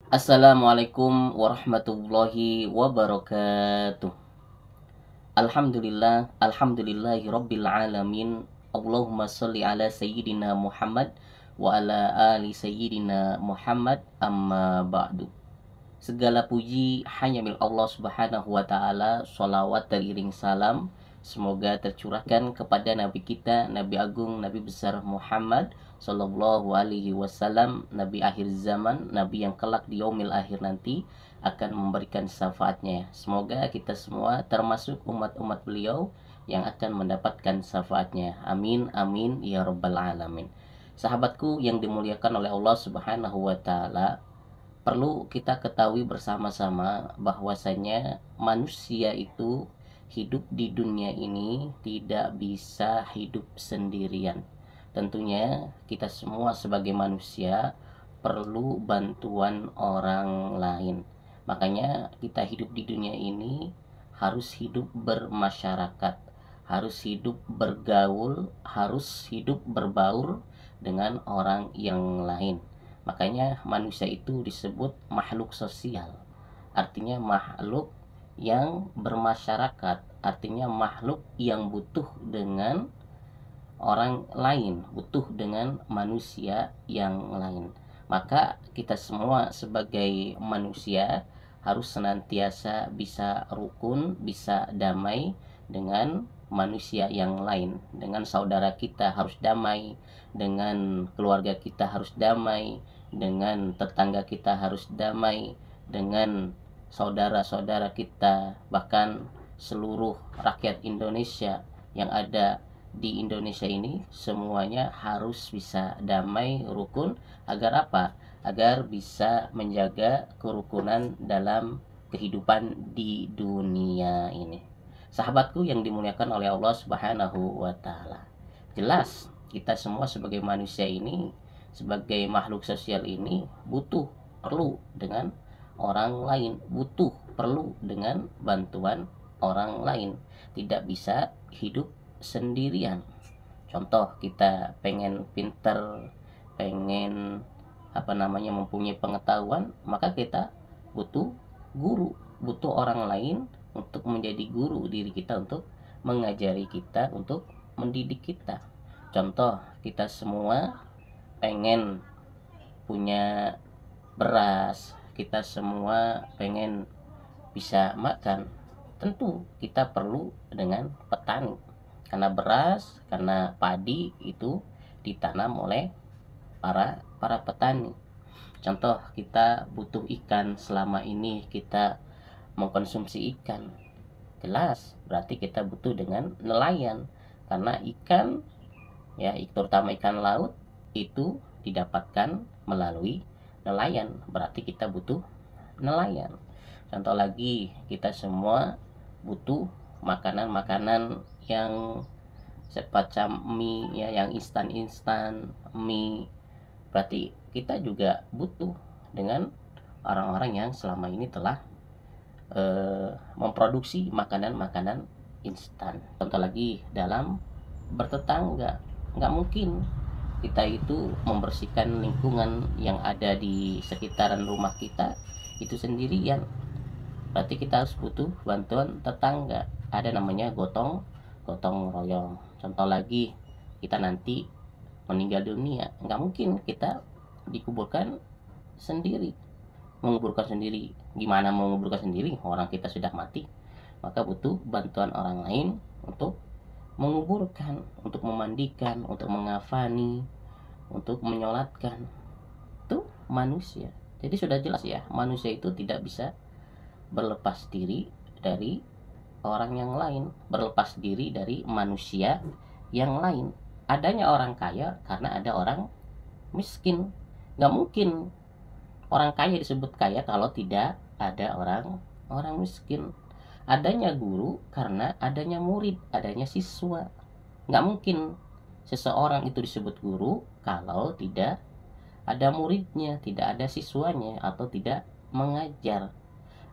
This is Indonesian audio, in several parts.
Assalamualaikum warahmatullahi wabarakatuh. Alhamdulillahi rabbil alamin. Allahumma sholli ala sayyidina Muhammad wa ala ali sayyidina Muhammad, amma ba'du. Segala puji hanya milik Allah Subhanahu wa taala. Shalawat dan iring salam semoga tercurahkan kepada nabi kita, Nabi Agung, Nabi besar Muhammad sallallahu alaihi wasallam, nabi akhir zaman, nabi yang kelak di yaumil akhir nanti akan memberikan syafaatnya. Semoga kita semua termasuk umat-umat beliau yang akan mendapatkan syafaatnya. Amin amin ya rabbal alamin. Sahabatku yang dimuliakan oleh Allah Subhanahu wa taala, perlu kita ketahui bersama-sama bahwasanya manusia itu hidup di dunia ini tidak bisa hidup sendirian. Tentunya kita semua sebagai manusia perlu bantuan orang lain. Makanya kita hidup di dunia ini harus hidup bermasyarakat, harus hidup bergaul, harus hidup berbaur dengan orang yang lain. Makanya manusia itu disebut makhluk sosial. Artinya makhluk yang bermasyarakat, artinya makhluk yang butuh dengan orang lain, butuh dengan manusia yang lain. Maka kita semua sebagai manusia harus senantiasa bisa rukun, bisa damai dengan manusia yang lain. Dengan saudara kita harus damai, dengan keluarga kita harus damai, dengan tetangga kita harus damai, dengan saudara-saudara kita, bahkan seluruh rakyat Indonesia yang ada di Indonesia ini semuanya harus bisa damai, rukun. Agar apa? Agar bisa menjaga kerukunan dalam kehidupan di dunia ini. Sahabatku yang dimuliakan oleh Allah Subhanahu wa taala. Jelas kita semua sebagai manusia ini, sebagai makhluk sosial ini butuh, perlu dengan orang lain, butuh, perlu dengan bantuan orang lain. Tidak bisa hidup sendirian. Contoh, kita pengen pinter, pengen mempunyai pengetahuan, maka kita butuh guru, butuh orang lain untuk menjadi guru diri kita, untuk mengajari kita, untuk mendidik kita. Contoh, kita semua pengen punya beras, kita semua pengen bisa makan. Tentu kita perlu dengan petani, karena beras, karena padi itu ditanam oleh para petani. Contoh, kita butuh ikan, selama ini kita mengkonsumsi ikan. Jelas berarti kita butuh dengan nelayan, karena ikan, ya terutama ikan laut, itu didapatkan melalui nelayan. Berarti kita butuh nelayan. Contoh lagi, kita semua butuh makanan-makanan yang semacam mie, ya, yang instan-instan, mie. Berarti kita juga butuh dengan orang-orang yang selama ini telah memproduksi makanan-makanan instan. Contoh lagi, dalam bertetangga, nggak mungkin kita itu membersihkan lingkungan yang ada di sekitaran rumah kita itu sendirian. Berarti kita harus butuh bantuan tetangga. Ada namanya gotong royong. Contoh lagi, kita nanti meninggal dunia, nggak mungkin kita dikuburkan sendiri. Menguburkan sendiri, gimana mau menguburkan sendiri, orang kita sudah mati? Maka butuh bantuan orang lain untuk menguburkan, untuk memandikan, untuk mengafani, untuk menyolatkan. Itu manusia. Jadi sudah jelas ya, manusia itu tidak bisa berlepas diri dari orang yang lain, berlepas diri dari manusia yang lain. Adanya orang kaya karena ada orang miskin. Nggak mungkin orang kaya disebut kaya kalau tidak ada orang miskin. Adanya guru karena adanya murid, adanya siswa. Nggak mungkin seseorang itu disebut guru kalau tidak ada muridnya, tidak ada siswanya, atau tidak mengajar.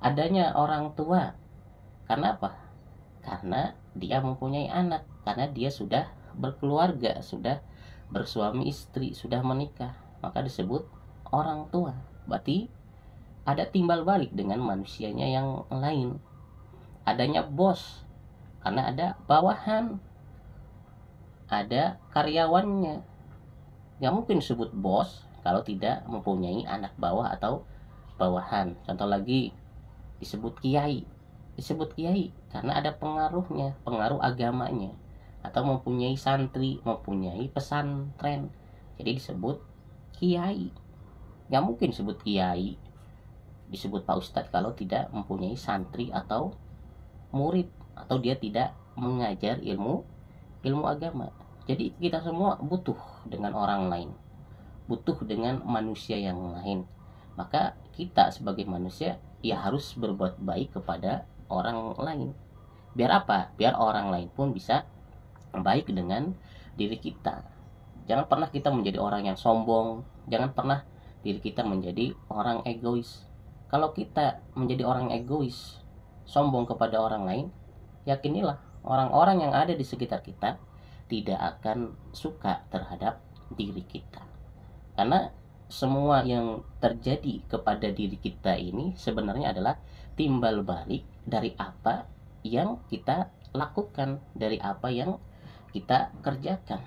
Adanya orang tua karena apa? Karena dia mempunyai anak, karena dia sudah berkeluarga, sudah bersuami istri, sudah menikah, maka disebut orang tua. Berarti ada timbal balik dengan manusianya yang lain. Adanya bos karena ada bawahan, ada karyawannya. Nggak mungkin disebut bos kalau tidak mempunyai anak bawah atau bawahan. Contoh lagi, disebut kiai. Disebut kiai karena ada pengaruhnya, pengaruh agamanya, atau mempunyai santri, mempunyai pesantren, jadi disebut kiai. Nggak mungkin disebut kiai, disebut Pak Ustadz kalau tidak mempunyai santri atau murid, atau dia tidak mengajar ilmu agama. Jadi kita semua butuh dengan orang lain, butuh dengan manusia yang lain. Maka kita sebagai manusia ya harus berbuat baik kepada orang lain. Biar apa? Biar orang lain pun bisa baik dengan diri kita. Jangan pernah kita menjadi orang yang sombong, jangan pernah diri kita menjadi orang egois. Kalau kita menjadi orang egois, sombong kepada orang lain, yakinilah orang-orang yang ada di sekitar kita tidak akan suka terhadap diri kita. Karena semua yang terjadi kepada diri kita ini sebenarnya adalah timbal balik dari apa yang kita lakukan, dari apa yang kita kerjakan.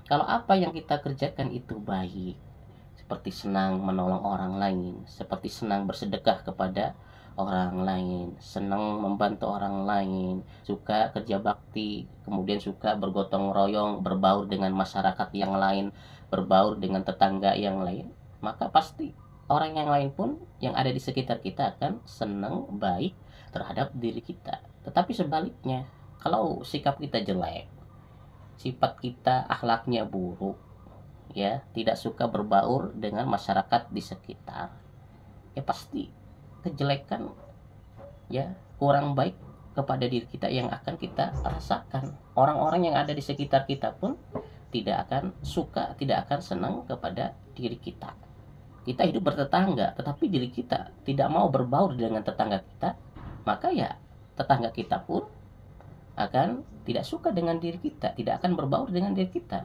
Kalau apa yang kita kerjakan itu baik, seperti senang menolong orang lain, seperti senang bersedekah kepada orang lain, senang membantu orang lain, suka kerja bakti, kemudian suka bergotong royong, berbaur dengan masyarakat yang lain, berbaur dengan tetangga yang lain, maka pasti orang yang lain pun yang ada di sekitar kita akan senang baik terhadap diri kita. Tetapi sebaliknya, kalau sikap kita jelek, sifat kita akhlaknya buruk, ya, tidak suka berbaur dengan masyarakat di sekitar, ya pasti kejelekan, ya, kurang baik kepada diri kita yang akan kita rasakan. Orang-orang yang ada di sekitar kita pun tidak akan suka, tidak akan senang kepada diri kita. Kita hidup bertetangga, tetapi diri kita tidak mau berbaur dengan tetangga kita, maka ya tetangga kita pun akan tidak suka dengan diri kita, tidak akan berbaur dengan diri kita.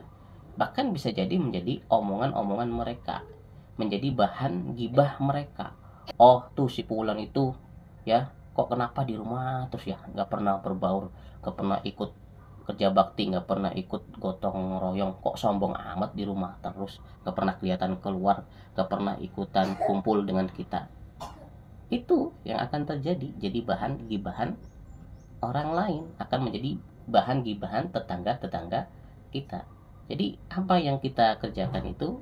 Bahkan bisa jadi menjadi omongan-omongan mereka, menjadi bahan gibah mereka. Oh tuh si Fulan itu, ya kok kenapa di rumah terus ya, nggak pernah berbaur, nggak pernah ikut kerja bakti, nggak pernah ikut gotong royong, kok sombong amat di rumah terus, nggak pernah kelihatan keluar, nggak pernah ikutan kumpul dengan kita. Itu yang akan terjadi, jadi bahan gibahan orang lain, akan menjadi bahan gibahan tetangga-tetangga kita. Jadi apa yang kita kerjakan itu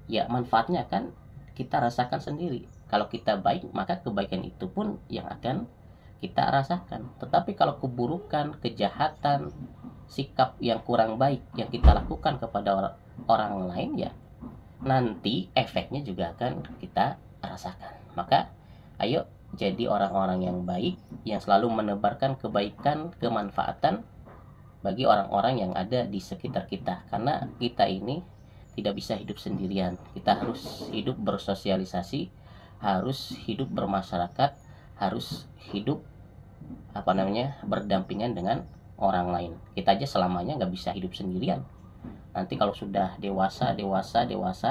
ya manfaatnya akan kita rasakan sendiri. Kalau kita baik, maka kebaikan itu pun yang akan kita rasakan. Tetapi kalau keburukan, kejahatan, sikap yang kurang baik yang kita lakukan kepada orang lain, ya nanti efeknya juga akan kita rasakan. Maka ayo jadi orang-orang yang baik, yang selalu menebarkan kebaikan, kemanfaatan bagi orang-orang yang ada di sekitar kita. Karena kita ini tidak bisa hidup sendirian, kita harus hidup bersosialisasi, harus hidup bermasyarakat, harus hidup berdampingan dengan orang lain. Kita aja selamanya nggak bisa hidup sendirian. Nanti kalau sudah dewasa,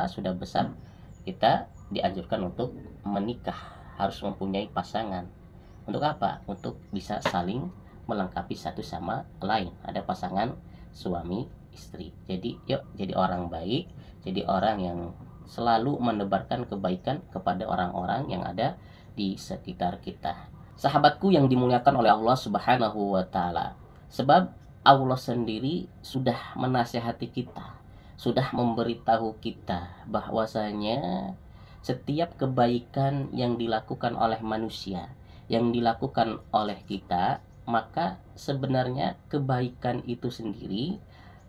sudah besar, kita dianjurkan untuk menikah, harus mempunyai pasangan. Untuk apa? Untuk bisa saling melengkapi satu sama lain. Ada pasangan suami istri. Jadi yuk jadi orang baik, jadi orang yang selalu menebarkan kebaikan kepada orang-orang yang ada di sekitar kita. Sahabatku yang dimuliakan oleh Allah Subhanahu wa taala. Sebab Allah sendiri sudah menasihati kita, sudah memberitahu kita bahwasanya setiap kebaikan yang dilakukan oleh manusia, yang dilakukan oleh kita, maka sebenarnya kebaikan itu sendiri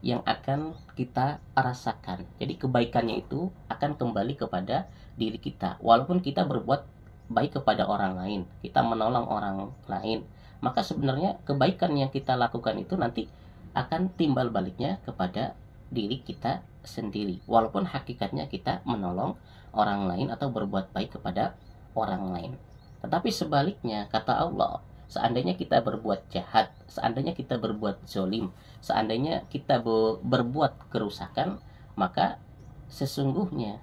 yang akan kita rasakan. Jadi kebaikannya itu akan kembali kepada diri kita. Walaupun kita berbuat baik kepada orang lain, kita menolong orang lain, maka sebenarnya kebaikan yang kita lakukan itu nanti akan timbal baliknya kepada diri kita sendiri. Walaupun hakikatnya kita menolong orang lain atau berbuat baik kepada orang lain. Tetapi sebaliknya, kata Allah, seandainya kita berbuat jahat, seandainya kita berbuat zolim, seandainya kita berbuat kerusakan, maka sesungguhnya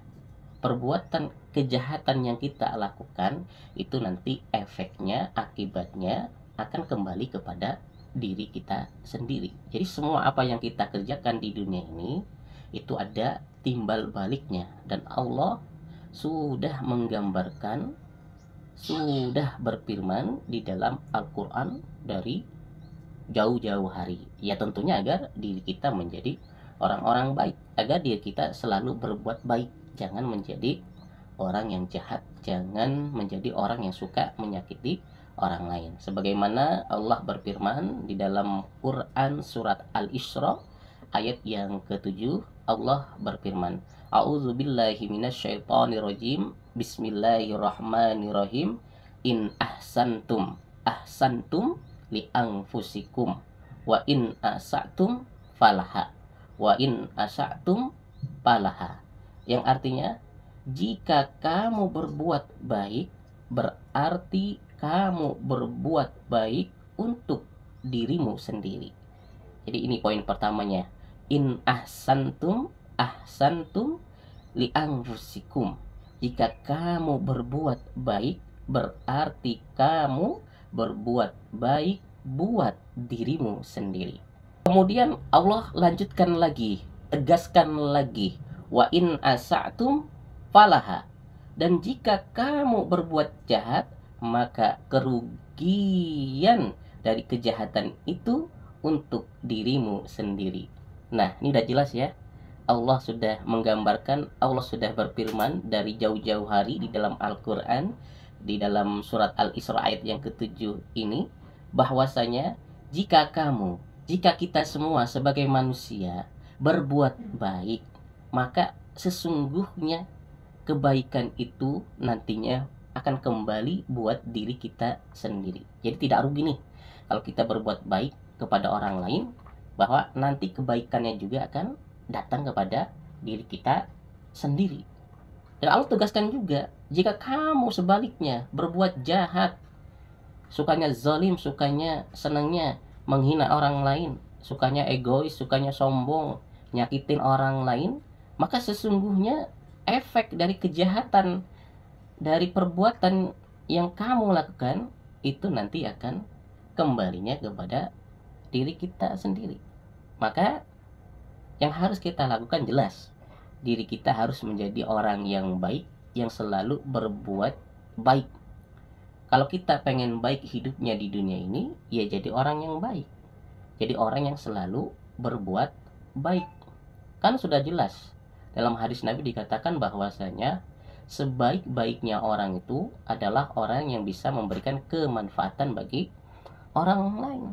perbuatan kejahatan yang kita lakukan itu nanti efeknya, akibatnya akan kembali kepada diri kita sendiri. Jadi semua apa yang kita kerjakan di dunia ini itu ada timbal baliknya, dan Allah sudah menggambarkan, sudah berfirman di dalam Al-Quran dari jauh-jauh hari. Ya tentunya agar diri kita menjadi orang-orang baik, agar diri kita selalu berbuat baik, jangan menjadi orang yang jahat, jangan menjadi orang yang suka menyakiti orang lain. Sebagaimana Allah berfirman di dalam Quran surat Al-Isra ayat yang ke-7, Allah berfirman, A'udzubillahi minasyaitonirrajim. Bismillahirrahmanirrahim. In ahsantum li anfusikum wa in asatum falaha wa in asatum falaha. Yang artinya, jika kamu berbuat baik, berarti kamu berbuat baik untuk dirimu sendiri. Jadi ini poin pertamanya. In ahsantum li anfusikum. Jika kamu berbuat baik, berarti kamu berbuat baik buat dirimu sendiri. Kemudian Allah lanjutkan lagi, tegaskan lagi, wa in asatum falaha. Dan jika kamu berbuat jahat, maka kerugian dari kejahatan itu untuk dirimu sendiri. Nah, ini udah jelas ya. Allah sudah menggambarkan, Allah sudah berfirman dari jauh-jauh hari di dalam Al-Quran, di dalam surat Al-Isra ayat yang ke-7 ini, bahwasanya jika kita semua sebagai manusia berbuat baik, maka sesungguhnya kebaikan itu nantinya akan kembali buat diri kita sendiri. Jadi tidak rugi nih kalau kita berbuat baik kepada orang lain, bahwa nanti kebaikannya juga akan datang kepada diri kita sendiri. Dan Allah tegaskan juga, jika kamu sebaliknya berbuat jahat, sukanya zalim, sukanya senangnya menghina orang lain, sukanya egois, sukanya sombong, nyakitin orang lain, maka sesungguhnya efek dari kejahatan, dari perbuatan yang kamu lakukan itu nanti akan kembalinya kepada diri kita sendiri. Maka yang harus kita lakukan jelas, diri kita harus menjadi orang yang baik, yang selalu berbuat baik. Kalau kita pengen baik hidupnya di dunia ini, ya jadi orang yang baik, jadi orang yang selalu berbuat baik. Kan sudah jelas dalam hadis Nabi dikatakan bahwasanya sebaik-baiknya orang itu adalah orang yang bisa memberikan kemanfaatan bagi orang lain.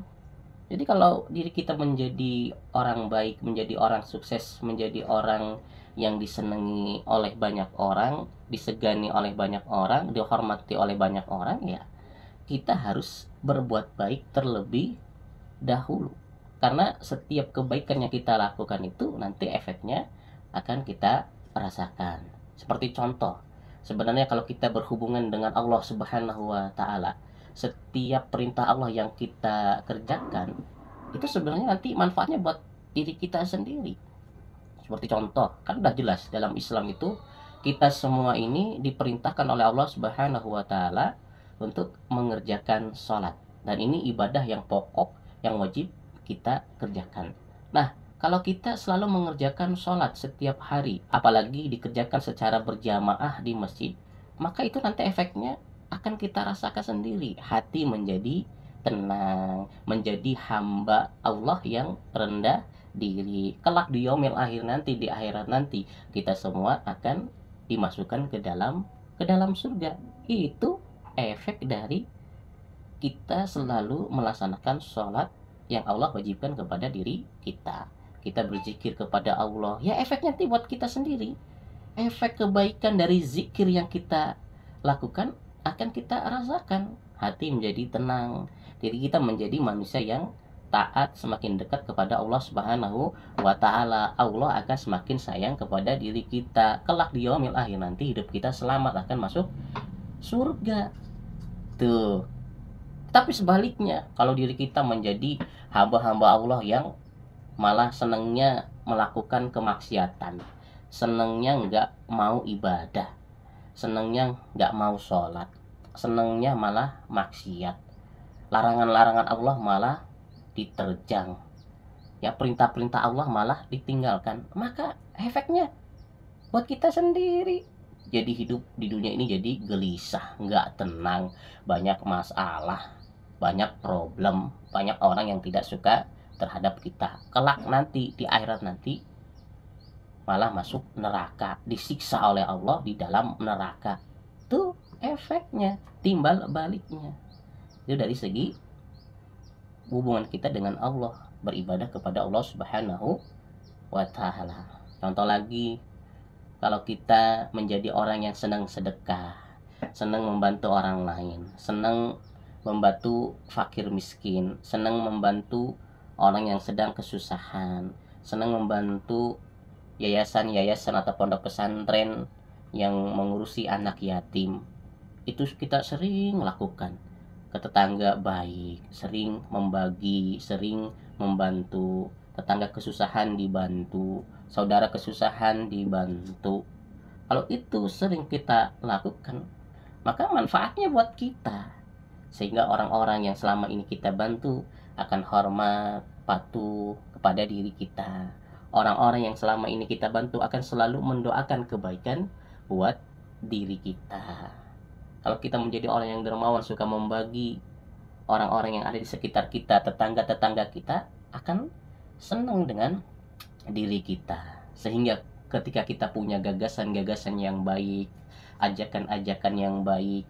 Jadi kalau diri kita menjadi orang baik, menjadi orang sukses, menjadi orang yang disenangi oleh banyak orang, disegani oleh banyak orang, dihormati oleh banyak orang, ya kita harus berbuat baik terlebih dahulu. Karena setiap kebaikan yang kita lakukan itu nanti efeknya akan kita rasakan. Seperti contoh, sebenarnya kalau kita berhubungan dengan Allah Subhanahu wa Ta'ala, setiap perintah Allah yang kita kerjakan itu sebenarnya nanti manfaatnya buat diri kita sendiri. Seperti contoh, kan udah jelas dalam Islam itu kita semua ini diperintahkan oleh Allah Subhanahu wa Ta'ala untuk mengerjakan sholat, dan ini ibadah yang pokok yang wajib kita kerjakan. Nah, kalau kita selalu mengerjakan sholat setiap hari, apalagi dikerjakan secara berjamaah di masjid, maka itu nanti efeknya akan kita rasakan sendiri. Hati menjadi tenang, menjadi hamba Allah yang rendah diri. Kelak di yaumil akhir nanti, di akhirat nanti, kita semua akan dimasukkan ke dalam surga. Itu efek dari kita selalu melaksanakan sholat yang Allah wajibkan kepada diri kita. Kita berzikir kepada Allah, ya efeknya nanti buat kita sendiri. Efek kebaikan dari zikir yang kita lakukan akan kita rasakan. Hati menjadi tenang, diri kita menjadi manusia yang taat, semakin dekat kepada Allah Subhanahu wa Ta'ala. Allah akan semakin sayang kepada diri kita. Kelak di yaumil akhir nanti hidup kita selamat, akan masuk surga. Tuh. Tapi sebaliknya, kalau diri kita menjadi hamba-hamba Allah yang malah senangnya melakukan kemaksiatan, senangnya nggak mau ibadah, senangnya nggak mau sholat, senangnya malah maksiat, larangan-larangan Allah malah diterjang, ya perintah-perintah Allah malah ditinggalkan. Maka efeknya buat kita sendiri, jadi hidup di dunia ini jadi gelisah, nggak tenang, banyak masalah, banyak problem, banyak orang yang tidak suka terhadap kita. Kelak nanti di akhirat nanti malah masuk neraka, disiksa oleh Allah di dalam neraka. Tuh efeknya, timbal baliknya. Itu dari segi hubungan kita dengan Allah, beribadah kepada Allah Subhanahu wa taala. Contoh lagi, kalau kita menjadi orang yang senang sedekah, senang membantu orang lain, senang membantu fakir miskin, senang membantu orang yang sedang kesusahan, senang membantu yayasan-yayasan atau pondok pesantren yang mengurusi anak yatim, itu kita sering lakukan. Ke tetangga baik, sering membagi, sering membantu, tetangga kesusahan dibantu, saudara kesusahan dibantu. Kalau itu sering kita lakukan, maka manfaatnya buat kita, sehingga orang-orang yang selama ini kita bantu akan hormat, patuh kepada diri kita. Orang-orang yang selama ini kita bantu akan selalu mendoakan kebaikan buat diri kita. Kalau kita menjadi orang yang dermawan, suka membagi, orang-orang yang ada di sekitar kita, tetangga-tetangga kita akan senang dengan diri kita. Sehingga ketika kita punya gagasan-gagasan yang baik, ajakan-ajakan yang baik,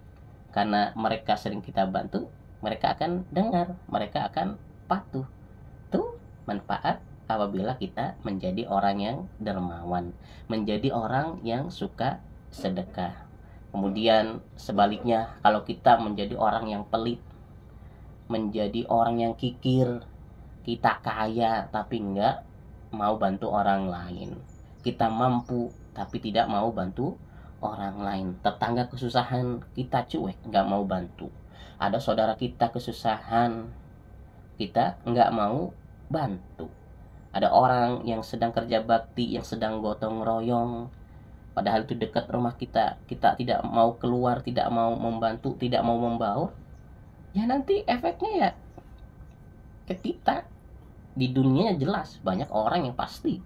karena mereka sering kita bantu, mereka akan dengar, mereka akan patuh. Tuh manfaat apabila kita menjadi orang yang dermawan, menjadi orang yang suka sedekah. Kemudian sebaliknya, kalau kita menjadi orang yang pelit, menjadi orang yang kikir, kita kaya tapi enggak mau bantu orang lain, kita mampu tapi tidak mau bantu orang lain, tetangga kesusahan kita cuek, enggak mau bantu, ada saudara kita kesusahan, kita enggak mau bantu, ada orang yang sedang kerja bakti, yang sedang gotong royong, padahal itu dekat rumah kita, kita tidak mau keluar, tidak mau membantu, tidak mau membaur, ya nanti efeknya ya ke kita. Di dunia jelas banyak orang yang pasti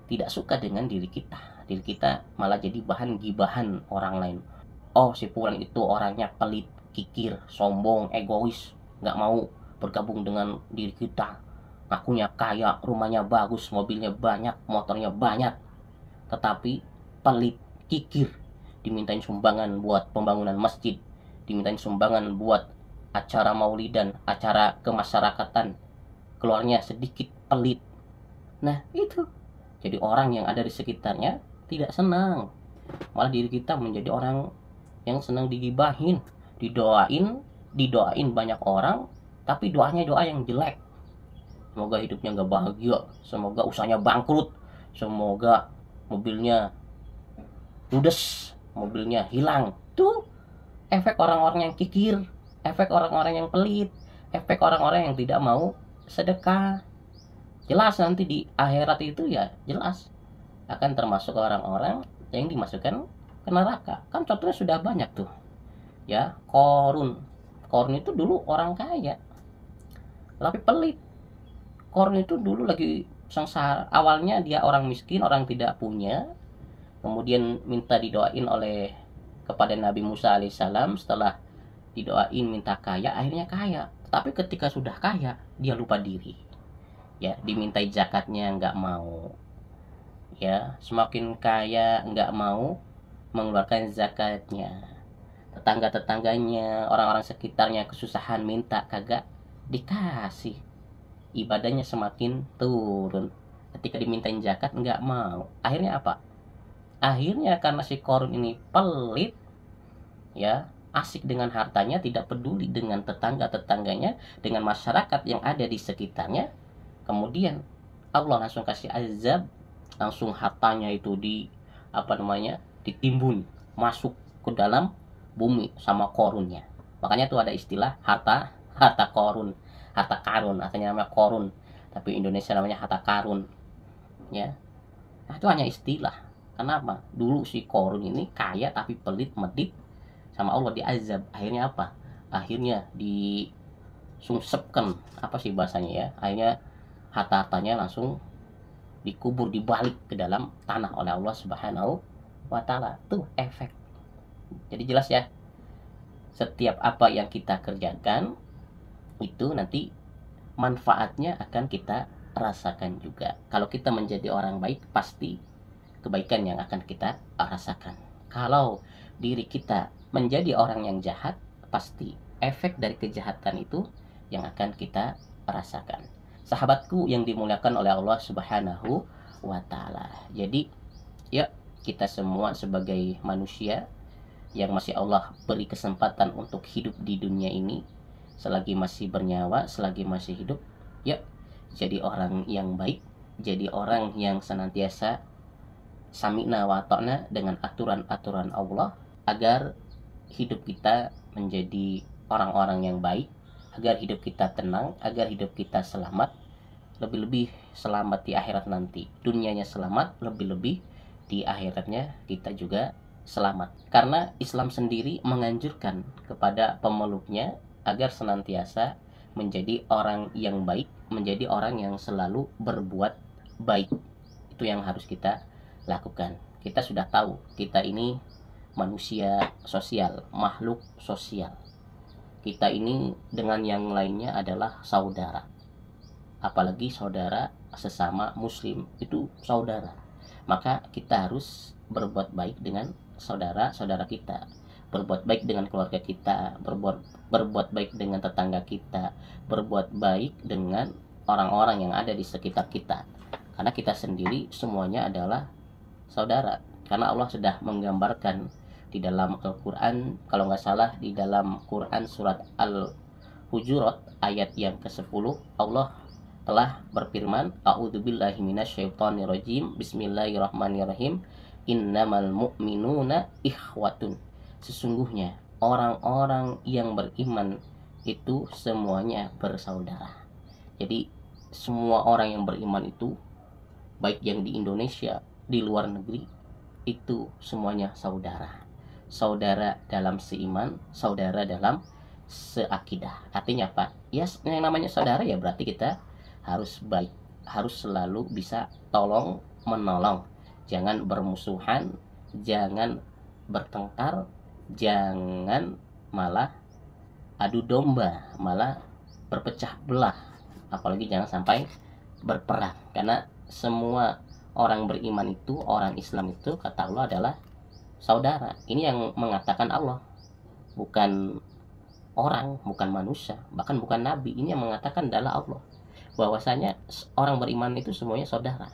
tidak suka dengan diri kita malah jadi bahan gibahan orang lain. Oh, si Fulan itu orangnya pelit, kikir, sombong, egois, nggak mau bergabung dengan diri kita, ngakunya kaya, rumahnya bagus, mobilnya banyak, motornya banyak, tetapi pelit, kikir, dimintain sumbangan buat pembangunan masjid, dimintain sumbangan buat acara maulidan, acara kemasyarakatan, keluarnya sedikit, pelit. Nah itu, jadi orang yang ada di sekitarnya tidak senang, malah diri kita menjadi orang yang senang digibahin, didoain banyak orang, tapi doanya doa yang jelek. Semoga hidupnya nggak bahagia, semoga usahanya bangkrut, semoga mobilnya ludes, mobilnya hilang. Tuh efek orang-orang yang kikir, efek orang-orang yang pelit, efek orang-orang yang tidak mau sedekah. Jelas nanti di akhirat itu ya jelas akan termasuk orang-orang yang dimasukkan ke neraka. Kan contohnya sudah banyak tuh, ya. Korun itu dulu orang kaya tapi pelit. Korun itu dulu lagi sengsara, awalnya dia orang miskin, orang tidak punya, kemudian minta didoain oleh kepada Nabi Musa alaihissalam. Setelah didoain minta kaya, akhirnya kaya. Tapi ketika sudah kaya, dia lupa diri, ya. Dimintai zakatnya nggak mau, ya. Semakin kaya nggak mau mengeluarkan zakatnya. Tetangga-tetangganya, orang-orang sekitarnya kesusahan, minta kagak dikasih. Ibadahnya semakin turun. Ketika dimintain zakat nggak mau. Akhirnya apa? Akhirnya karena si korun ini pelit, ya, asik dengan hartanya, tidak peduli dengan tetangga-tetangganya, dengan masyarakat yang ada di sekitarnya. Kemudian Allah langsung kasih azab, langsung hartanya itu ditimbun masuk ke dalam bumi sama korunnya. Makanya tuh ada istilah harta korun, harta karun, artinya namanya korun, tapi Indonesia namanya harta karun, ya. Nah, itu hanya istilah. Kenapa? Dulu si Korun ini kaya tapi pelit, medit, sama Allah diazab. Akhirnya apa? Akhirnya disungsepkan, apa sih bahasanya ya? Akhirnya harta-hartanya langsung dikubur, dibalik ke dalam tanah oleh Allah Subhanahu wa taala. Tuh efek. Jadi jelas ya, setiap apa yang kita kerjakan itu nanti manfaatnya akan kita rasakan juga. Kalau kita menjadi orang baik, pasti kebaikan yang akan kita rasakan. Kalau diri kita menjadi orang yang jahat, pasti efek dari kejahatan itu yang akan kita rasakan. Sahabatku yang dimuliakan oleh Allah Subhanahu wa taala. Jadi, ya, kita semua sebagai manusia yang masih Allah beri kesempatan untuk hidup di dunia ini, selagi masih bernyawa, selagi masih hidup, ya, jadi orang yang baik, jadi orang yang senantiasa sami'na wa ta'na dengan aturan-aturan Allah, agar hidup kita menjadi orang-orang yang baik, agar hidup kita tenang, agar hidup kita selamat, lebih-lebih selamat di akhirat nanti. Dunianya selamat, lebih-lebih di akhiratnya kita juga selamat. Karena Islam sendiri menganjurkan kepada pemeluknya agar senantiasa menjadi orang yang baik, menjadi orang yang selalu berbuat baik. Itu yang harus kita lakukan. Kita sudah tahu, kita ini manusia sosial, makhluk sosial. Kita ini dengan yang lainnya adalah saudara. Apalagi saudara sesama muslim, itu saudara. Maka kita harus berbuat baik dengan saudara-saudara kita, berbuat baik dengan keluarga kita, berbuat baik dengan tetangga kita, berbuat baik dengan orang-orang yang ada di sekitar kita. Karena kita sendiri semuanya adalah saudara. Karena Allah sudah menggambarkan di dalam Al-Quran, kalau nggak salah di dalam Quran surat Al-Hujurat ayat yang ke-10, Allah telah berfirman, A'udzubillahi minasyaitonirrajim, Bismillahirrahmanirrahim, Innamal mu'minuna ikhwatun. Sesungguhnya orang-orang yang beriman itu semuanya bersaudara. Jadi semua orang yang beriman itu, baik yang di Indonesia, di luar negeri, itu semuanya saudara. Saudara dalam seiman, saudara dalam seakidah. Artinya apa? Ya, yang namanya saudara ya berarti kita harus baik, harus selalu bisa tolong menolong. Jangan bermusuhan, jangan bertengkar, jangan malah adu domba, malah berpecah belah. Apalagi jangan sampai berperang. Karena semua orang beriman itu, orang Islam itu, kata Allah, adalah saudara. Ini yang mengatakan Allah, bukan orang, bukan manusia, bahkan bukan nabi. Ini yang mengatakan adalah Allah, bahwasanya orang beriman itu semuanya saudara.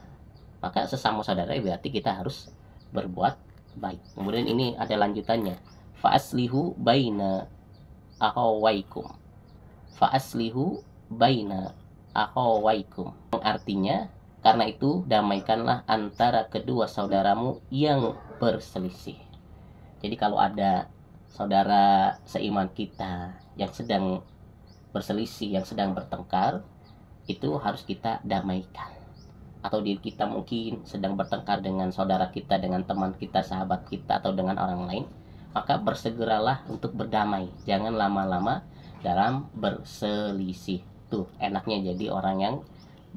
Maka sesama saudara berarti kita harus berbuat baik. Kemudian ini ada lanjutannya, fa'aslihu baina akhawaikum, fa'aslihu baina akhawaikum, artinya karena itu damaikanlah antara kedua saudaramu yang berselisih. Jadi kalau ada saudara seiman kita yang sedang berselisih, yang sedang bertengkar, itu harus kita damaikan. Atau diri kita mungkin sedang bertengkar dengan saudara kita, dengan teman kita, sahabat kita, atau dengan orang lain, maka bersegeralah untuk berdamai. Jangan lama-lama dalam berselisih. Tuh enaknya jadi orang yang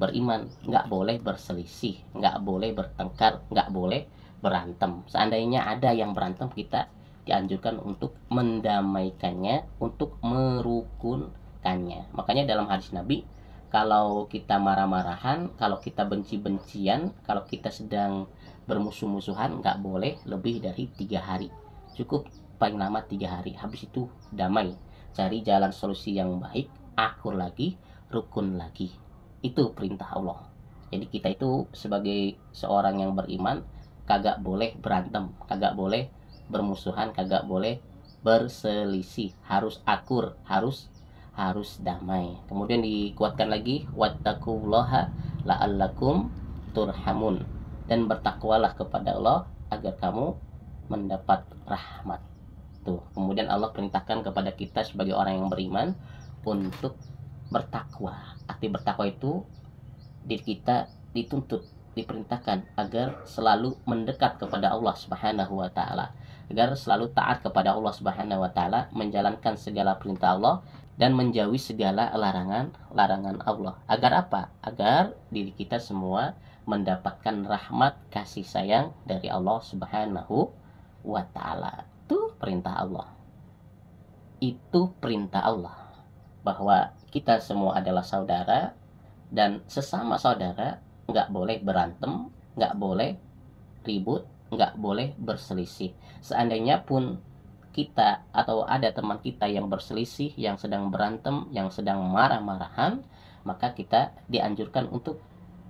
beriman, nggak boleh berselisih, nggak boleh bertengkar, nggak boleh berantem. Seandainya ada yang berantem, kita dianjurkan untuk mendamaikannya, untuk merukunkannya. Makanya dalam hadis Nabi, kalau kita marah-marahan, kalau kita benci-bencian, kalau kita sedang bermusuh-musuhan, nggak boleh lebih dari 3 hari. Cukup paling lama 3 hari. Habis itu damai. Cari jalan solusi yang baik, akur lagi, rukun lagi. Itu perintah Allah. Jadi kita itu sebagai seorang yang beriman, kagak boleh berantem, kagak boleh bermusuhan, kagak boleh berselisih. Harus akur, harus damai. Kemudian dikuatkan lagi, wattaqullaha la'allakum turhamun, dan bertakwalah kepada Allah agar kamu mendapat rahmat. Tuh. Kemudian Allah perintahkan kepada kita sebagai orang yang beriman untuk bertakwa. Arti bertakwa itu diri kita dituntut, diperintahkan agar selalu mendekat kepada Allah Subhanahu wa taala, agar selalu taat kepada Allah Subhanahu wa taala, menjalankan segala perintah Allah dan menjauhi segala larangan Allah. Agar apa? Agar diri kita semua mendapatkan rahmat kasih sayang dari Allah Subhanahu wa taala. Itu perintah Allah. Itu perintah Allah, bahwa kita semua adalah saudara, dan sesama saudara nggak boleh berantem, nggak boleh ribut, nggak boleh berselisih. Seandainya pun kita atau ada teman kita yang berselisih, yang sedang berantem, yang sedang marah-marahan, maka kita dianjurkan untuk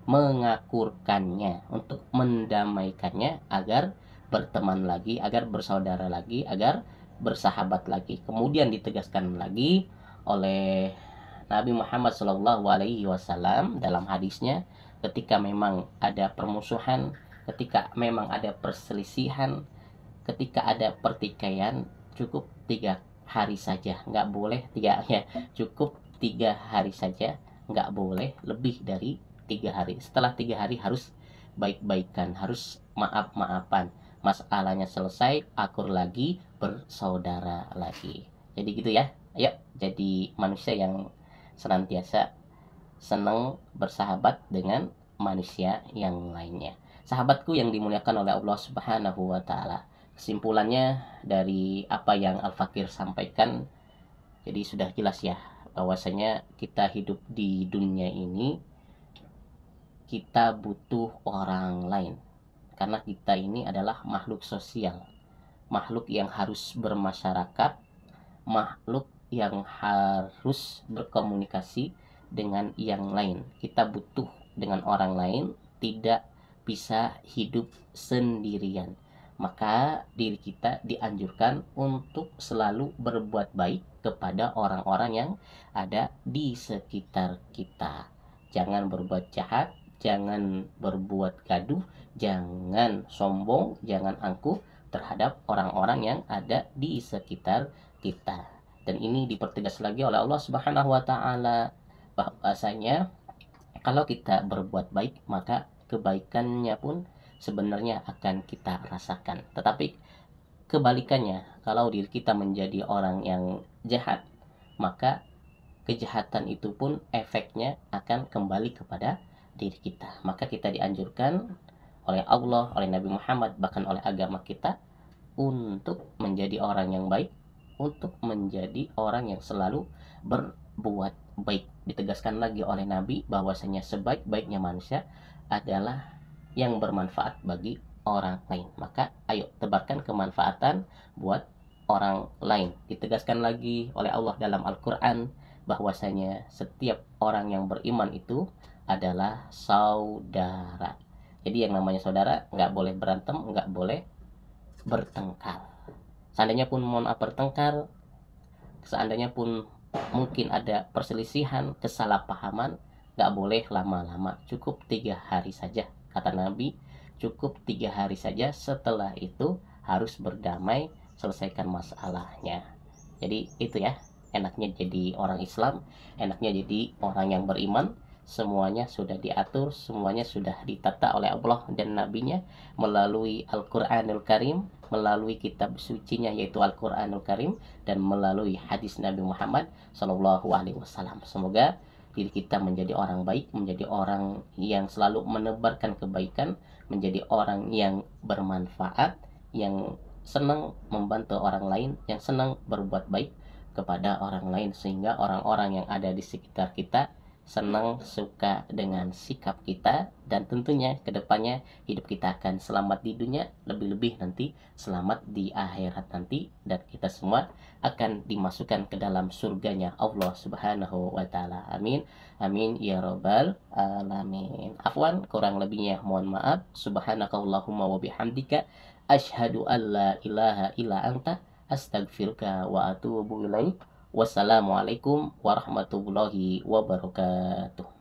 mengakurkannya, untuk mendamaikannya, agar berteman lagi, agar bersaudara lagi, agar bersahabat lagi. Kemudian ditegaskan lagi oleh Nabi Muhammad SAW dalam hadisnya, ketika memang ada permusuhan, ketika memang ada perselisihan, ketika ada pertikaian, cukup 3 hari saja, nggak boleh 3 ya, cukup 3 hari saja, nggak boleh lebih dari 3 hari. Setelah 3 hari harus baik-baikan, harus maaf-maafan, masalahnya selesai, akur lagi, bersaudara lagi. Jadi gitu ya. Ayo jadi manusia yang senantiasa senang bersahabat dengan manusia yang lainnya. Sahabatku yang dimuliakan oleh Allah Subhanahu wa taala. Kesimpulannya dari apa yang Al-Fakir sampaikan, jadi sudah jelas ya, bahwasanya kita hidup di dunia ini, kita butuh orang lain. Karena kita ini adalah makhluk sosial, makhluk yang harus bermasyarakat, makhluk yang harus berkomunikasi dengan yang lain. Kita butuh dengan orang lain, tidak bisa hidup sendirian. Maka diri kita dianjurkan untuk selalu berbuat baik kepada orang-orang yang ada di sekitar kita. Jangan berbuat jahat, jangan berbuat gaduh, jangan sombong, jangan angkuh terhadap orang-orang yang ada di sekitar kita. Dan ini dipertegas lagi oleh Allah Subhanahu wa taala, bahwasanya kalau kita berbuat baik, maka kebaikannya pun sebenarnya akan kita rasakan. Tetapi kebalikannya, kalau diri kita menjadi orang yang jahat, maka kejahatan itu pun efeknya akan kembali kepada diri kita. Maka kita dianjurkan oleh Allah, oleh Nabi Muhammad, bahkan oleh agama kita, untuk menjadi orang yang baik, untuk menjadi orang yang selalu berbuat baik. Ditegaskan lagi oleh Nabi bahwasanya sebaik-baiknya manusia adalah yang bermanfaat bagi orang lain. Maka ayo tebarkan kemanfaatan buat orang lain. Ditegaskan lagi oleh Allah dalam Al-Quran bahwasanya setiap orang yang beriman itu adalah saudara. Jadi yang namanya saudara nggak boleh berantem, nggak boleh bertengkar. Seandainya pun mohon maaf bertengkar, seandainya pun mungkin ada perselisihan, kesalahpahaman, nggak boleh lama-lama, cukup 3 hari saja. Kata Nabi, cukup 3 hari saja, setelah itu harus berdamai, selesaikan masalahnya. Jadi itu ya, enaknya jadi orang Islam, enaknya jadi orang yang beriman. Semuanya sudah diatur, semuanya sudah ditata oleh Allah dan Nabi-Nya melalui Al-Quranul Karim, melalui kitab sucinya yaitu Al-Quranul Karim, dan melalui hadis Nabi Muhammad SAW. Semoga diri kita menjadi orang baik, menjadi orang yang selalu menebarkan kebaikan, menjadi orang yang bermanfaat, yang senang membantu orang lain, yang senang berbuat baik kepada orang lain, sehingga orang-orang yang ada di sekitar kita senang, suka dengan sikap kita, dan tentunya kedepannya hidup kita akan selamat di dunia, lebih-lebih nanti selamat di akhirat nanti, dan kita semua akan dimasukkan ke dalam surganya Allah Subhanahu wa taala. Amin amin ya rabbal alamin. Afwan, kurang lebihnya mohon maaf. Subhanakallahumma wa bihamdika asyhadu an la ilaha illa anta astaghfiruka wa atubu ilaik. Wassalamualaikum warahmatullahi wabarakatuh.